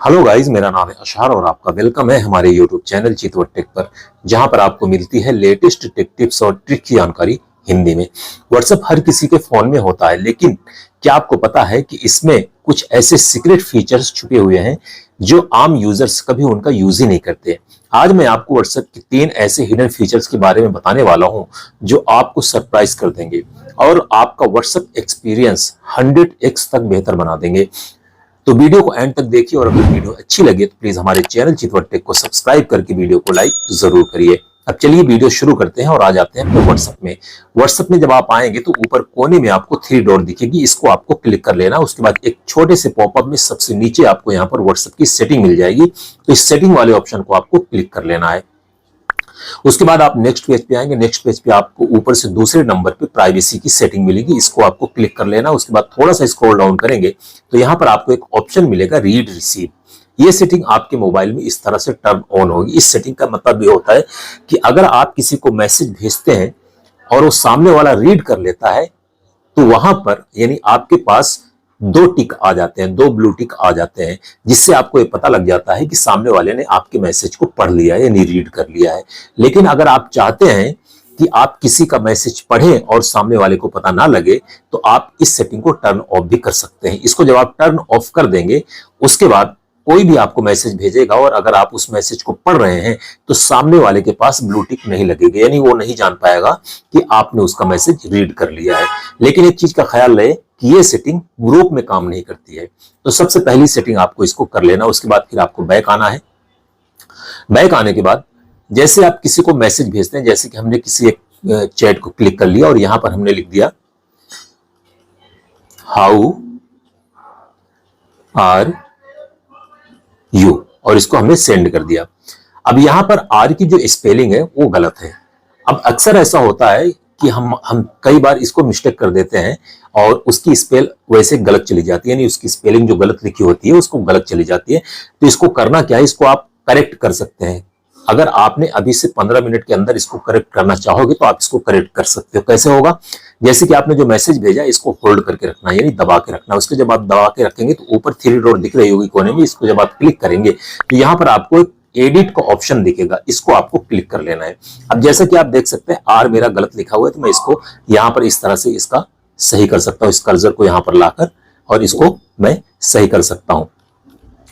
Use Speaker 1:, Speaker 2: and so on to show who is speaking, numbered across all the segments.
Speaker 1: Hello guys, मेरा नाम है अशार और आपका वेलकम है हमारे यूट्यूब चैनल चितवट टेक पर, जहां पर आपको मिलती है लेटेस्ट टेक टिप्स और ट्रिक की जानकारी हिंदी में। व्हाट्सएप हर किसी के फोन में होता है, लेकिन क्या आपको पता है कि इसमें कुछ ऐसे सीक्रेट फीचर्स छुपे हुए हैं जो आम यूजर्स कभी उनका यूज ही नहीं करते। आज मैं आपको व्हाट्सएप के 3 ऐसे हिडन फीचर्स के बारे में बताने वाला हूं जो आपको सरप्राइज कर देंगे और आपका व्हाट्सएप एक्सपीरियंस 100x तक बेहतर बना देंगे। तो वीडियो को एंड तक देखिए और अगर वीडियो अच्छी लगे तो प्लीज हमारे चैनल चितवट टेक को सब्सक्राइब करके वीडियो को लाइक जरूर करिए। अब चलिए वीडियो शुरू करते हैं और आ जाते हैं अपने व्हाट्सएप में। व्हाट्सएप में जब आप आएंगे तो ऊपर कोने में आपको 3 डॉट दिखेगी, इसको आपको क्लिक कर लेना। उसके बाद एक छोटे से पॉपअप में सबसे नीचे आपको यहाँ पर व्हाट्सएप की सेटिंग मिल जाएगी, तो इस सेटिंग वाले ऑप्शन को आपको क्लिक कर लेना है। उसके बाद आप नेक्स्ट पेज पे आएंगे। नेक्स्ट पेज पे आपको ऊपर से दूसरे नंबर पे प्राइवेसी की सेटिंग मिलेगी, इसको आपको क्लिक कर लेना। उसके बाद थोड़ा सा स्क्रॉल डाउन करेंगे तो यहाँ पर आपको एक ऑप्शन मिलेगा रीड रिसीव। ये सेटिंग आपके मोबाइल में इस तरह से टर्न ऑन होगी। इस सेटिंग का मतलब ये होता है कि अगर आप किसी को मैसेज भेजते हैं और वो सामने वाला रीड कर लेता है तो वहां पर यानी आपके पास 2 टिक आ जाते हैं, 2 ब्लू टिक आ जाते हैं, जिससे आपको ये पता लग जाता है कि सामने वाले ने आपके मैसेज को पढ़ लिया है यानी रीड कर लिया है। लेकिन अगर आप चाहते हैं कि आप किसी का मैसेज पढ़ें और सामने वाले को पता ना लगे तो आप इस सेटिंग को टर्न ऑफ भी कर सकते हैं। इसको जब आप टर्न ऑफ कर देंगे उसके बाद कोई भी आपको मैसेज भेजेगा और अगर आप उस मैसेज को पढ़ रहे हैं तो सामने वाले के पास ब्लू टिक नहीं लगेगी, यानी वो नहीं जान पाएगा कि आपने उसका मैसेज रीड कर लिया है। लेकिन एक चीज का ख्याल रहे कि ये सेटिंग ग्रुप में काम नहीं करती है। तो सबसे पहली सेटिंग आपको इसको कर लेना। उसके बाद फिर आपको बैक आना है। बैक आने के बाद जैसे आप किसी को मैसेज भेजते हैं, जैसे कि हमने किसी एक चैट को क्लिक कर लिया और यहां पर हमने लिख दिया हाउ आर यू और इसको हमने सेंड कर दिया। अब यहां पर आर की जो स्पेलिंग है वो गलत है। अब अक्सर ऐसा होता है कि हम कई बार इसको मिस्टेक कर देते हैं और उसकी स्पेल वैसे गलत चली जाती है, यानी उसकी स्पेलिंग जो गलत लिखी होती है उसको गलत चली जाती है। तो इसको करना क्या है, इसको आप करेक्ट कर सकते हैं। अगर आपने अभी से 15 मिनट के अंदर इसको करेक्ट करना चाहोगे तो आप इसको करेक्ट कर सकते हो। कैसे होगा, जैसे कि आपने जो मैसेज भेजा इसको होल्ड करके रखना है, यानी दबा के रखना है। उसके जब आप दबा के रखेंगे तो ऊपर 3 डॉट दिख रही होगी कोने में, इसको जब आप क्लिक करेंगे तो यहाँ पर आपको एडिट का ऑप्शन दिखेगा, इसको आपको क्लिक कर लेना है। अब जैसा कि आप देख सकते हैं आर मेरा गलत लिखा हुआ है तो मैं इसको यहाँ पर इस तरह से इसका सही कर सकता हूँ। इस कर्सर को यहाँ पर लाकर और इसको मैं सही कर सकता हूँ,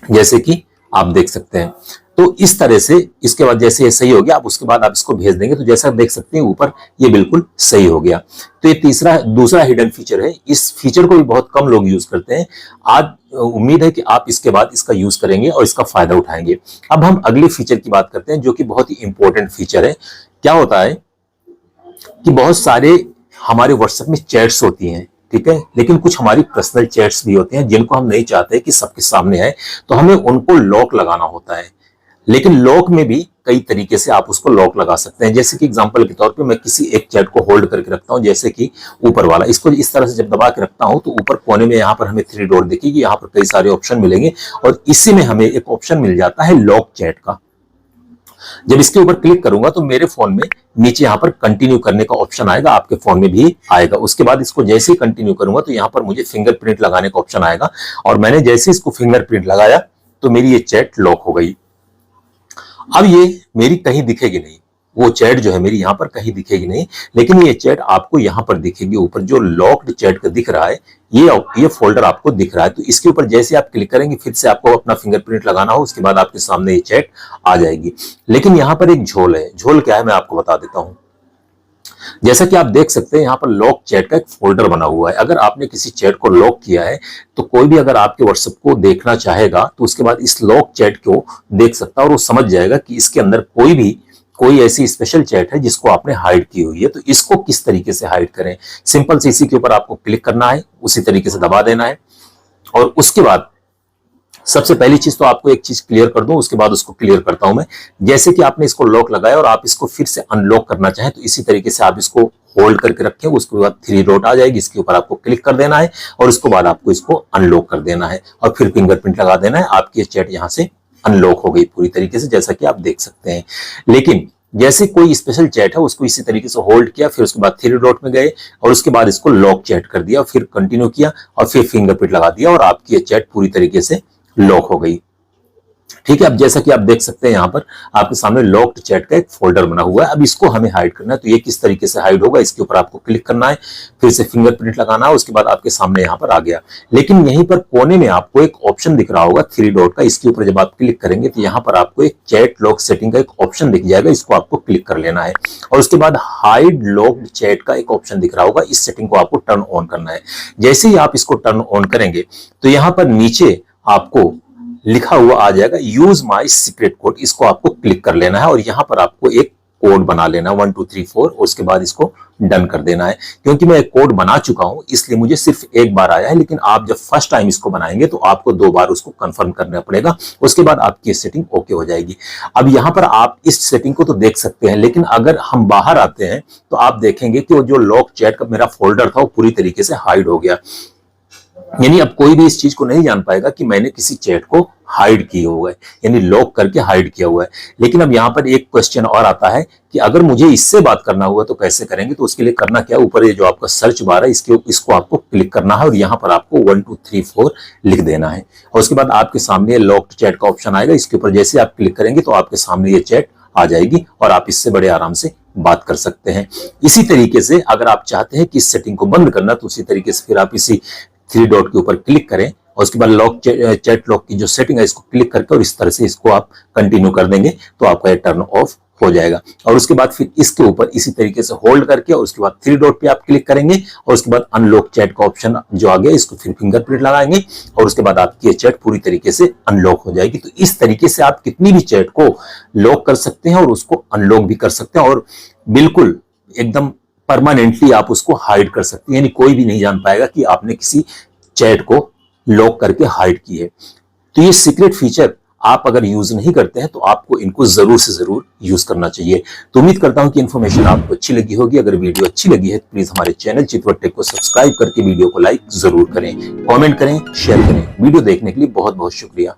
Speaker 1: जैसे कि आप देख सकते हैं। तो इस तरह से इसके बाद जैसे ये सही हो गया, आप उसके बाद आप इसको भेज देंगे तो जैसा आप देख सकते हैं ऊपर ये बिल्कुल सही हो गया। तो ये दूसरा हिडन फीचर है। इस फीचर को भी बहुत कम लोग यूज करते हैं। आज उम्मीद है कि आप इसके बाद इसका यूज करेंगे और इसका फायदा उठाएंगे। अब हम अगले फीचर की बात करते हैं जो कि बहुत ही इंपॉर्टेंट फीचर है। क्या होता है कि बहुत सारे हमारे व्हाट्सएप में चैट्स होती हैं, ठीक है, लेकिन कुछ हमारी पर्सनल चैट्स भी होते हैं जिनको हम नहीं चाहते कि सबके सामने आए, तो हमें उनको लॉक लगाना होता है। लेकिन लॉक में भी कई तरीके से आप उसको लॉक लगा सकते हैं। जैसे कि एग्जांपल के तौर पे मैं किसी एक चैट को होल्ड करके रखता हूं, जैसे कि ऊपर वाला, इसको इस तरह से जब दबा के रखता हूं तो ऊपर कोने में यहाँ पर हमें 3 डॉट दिखेगी, यहाँ पर कई सारे ऑप्शन मिलेंगे और इसी में हमें एक ऑप्शन मिल जाता है लॉक चैट का। जब इसके ऊपर क्लिक करूंगा तो मेरे फोन में नीचे यहाँ पर कंटिन्यू करने का ऑप्शन आएगा, आपके फोन में भी आएगा। उसके बाद इसको जैसे ही कंटिन्यू करूंगा तो यहाँ पर मुझे फिंगरप्रिंट लगाने का ऑप्शन आएगा और मैंने जैसे इसको फिंगरप्रिंट लगाया तो मेरी ये चैट लॉक हो गई। अब ये मेरी कहीं दिखेगी नहीं, वो चैट जो है मेरी यहाँ पर कहीं दिखेगी नहीं, लेकिन ये चैट आपको यहाँ पर दिखेगी। ऊपर जो लॉक्ड चैट का दिख रहा है ये फोल्डर आपको दिख रहा है। तो इसके ऊपर जैसे आप क्लिक करेंगे फिर से आपको अपना फिंगरप्रिंट लगाना हो, उसके बाद आपके सामने ये चैट आ जाएगी। लेकिन यहाँ पर एक झोल है। झोल क्या है मैं आपको बता देता हूँ। जैसा कि आप देख सकते हैं यहाँ पर लॉक चैट का एक फोल्डर बना हुआ है। अगर आपने किसी चैट को लॉक किया है तो कोई भी अगर आपके व्हाट्सएप को देखना चाहेगा तो उसके बाद इस लॉक चैट को देख सकता है और वो समझ जाएगा कि इसके अंदर कोई ऐसी स्पेशल चैट है जिसको आपने हाइड की हुई है। तो इसको किस तरीके से हाइड करें, सिंपल से इसी के ऊपर आपको क्लिक करना है, उसी तरीके से दबा देना है और उसके बाद सबसे पहली चीज तो आपको एक चीज क्लियर कर दूं, उसके बाद उसको क्लियर करता हूं मैं। जैसे कि आपने इसको लॉक लगाया और आप इसको फिर से अनलॉक करना चाहें तो इसी तरीके से आप इसको होल्ड करके रखें, उसके बाद 3 डॉट आ जाएगी, इसके ऊपर आपको क्लिक कर देना है और उसके बाद आपको इसको अनलॉक कर देना है और फिर फिंगरप्रिंट लगा देना है। आपकी चैट यहां से अनलॉक हो गई पूरी तरीके से, जैसा कि आप देख सकते हैं। लेकिन जैसे कोई स्पेशल चैट है उसको इसी तरीके से होल्ड किया, फिर उसके बाद 3 डॉट में गए और उसके बाद इसको लॉक चैट कर दिया, फिर कंटिन्यू किया और फिर फिंगरप्रिंट लगा दिया और आपकी ये चैट पूरी तरीके से लॉक हो गई। ठीक है। अब जैसा कि आप देख सकते हैं यहाँ पर आपके सामने लॉक्ड चैट का एक फोल्डर बना हुआ है। अब इसको हमें हाइड करना है, तो ये किस तरीके से हाइड होगा, इसके ऊपर आपको क्लिक करना है, फिर से फिंगरप्रिंट लगाना है, उसके बाद आपके सामने यहाँ पर आ गया। लेकिन यहीं पर कोने में आपको एक ऑप्शन दिख रहा होगा 3 डॉट का, इसके ऊपर जब आप क्लिक करेंगे तो यहाँ पर आपको एक चैट लॉक सेटिंग का एक ऑप्शन दिख जाएगा, इसको आपको क्लिक कर लेना है। और उसके बाद हाइड लॉक्ड चैट का एक ऑप्शन दिख रहा होगा, इस सेटिंग को आपको टर्न ऑन करना है। जैसे ही आप इसको टर्न ऑन करेंगे तो यहाँ पर नीचे आपको लिखा हुआ आ जाएगा यूज माई सीक्रेट कोड, इसको आपको क्लिक कर लेना है और यहां पर आपको एक कोड बना लेना 1 2 3 4 और उसके बाद इसको डन कर देना है। क्योंकि मैं एक कोड बना चुका हूं इसलिए मुझे सिर्फ एक बार आया है, लेकिन आप जब फर्स्ट टाइम इसको बनाएंगे तो आपको 2 बार उसको कंफर्म करना पड़ेगा, उसके बाद आपकी सेटिंग ओके हो जाएगी। अब यहां पर आप इस सेटिंग को तो देख सकते हैं, लेकिन अगर हम बाहर आते हैं तो आप देखेंगे कि वो जो लॉक चैट का मेरा फोल्डर था वो पूरी तरीके से हाइड हो गया। यानी अब कोई भी इस चीज को नहीं जान पाएगा कि मैंने किसी चैट को हाइड किया हुआ है, यानी लॉक करके हाइड किया हुआ है। लेकिन अब यहाँ पर एक क्वेश्चन और आता है कि अगर मुझे इससे बात करना हुआ तो कैसे करेंगे, तो उसके लिए करना क्या, ऊपर ये जो आपका सर्च बार है इसको आपको क्लिक करना है और यहाँ पर आपको 1 2 3 4 लिख देना है और उसके बाद आपके सामने लॉक्ड चैट का ऑप्शन आएगा, इसके ऊपर जैसे आप क्लिक करेंगे तो आपके सामने ये चैट आ जाएगी और आप इससे बड़े आराम से बात कर सकते हैं। इसी तरीके से अगर आप चाहते हैं कि इस सेटिंग को बंद करना तो उसी तरीके से फिर आप इसी 3 डॉट के ऊपर क्लिक करें और उसके बाद लॉक चैट लॉक की जो सेटिंग है इसको क्लिक करके और इस तरह से इसको आप कंटिन्यू कर देंगे तो आपका ये टर्न ऑफ हो जाएगा। और उसके बाद फिर इसके ऊपर इसी तरीके से होल्ड करके और उसके बाद 3 डॉट पे आप क्लिक करेंगे और उसके बाद अनलॉक चैट का ऑप्शन जो आ गया इसको फिर फिंगरप्रिंट लगाएंगे और उसके बाद आपकी ये चैट पूरी तरीके से अनलॉक हो जाएगी। तो इस तरीके से आप कितनी भी चैट को लॉक कर सकते हैं और उसको अनलॉक भी कर सकते हैं और बिल्कुल एकदम परमानेंटली आप उसको हाइड कर सकते हैं, यानी कोई भी नहीं जान पाएगा कि आपने किसी चैट को लॉक करके हाइड की है। तो ये सीक्रेट फीचर आप अगर यूज नहीं करते हैं तो आपको इनको जरूर से जरूर यूज करना चाहिए। तो उम्मीद करता हूं कि इन्फॉर्मेशन आपको अच्छी लगी होगी। अगर वीडियो अच्छी लगी है तो प्लीज हमारे चैनल चितवट टेक को सब्सक्राइब करके वीडियो को लाइक जरूर करें, कमेंट करें, शेयर करें। वीडियो देखने के लिए बहुत बहुत शुक्रिया।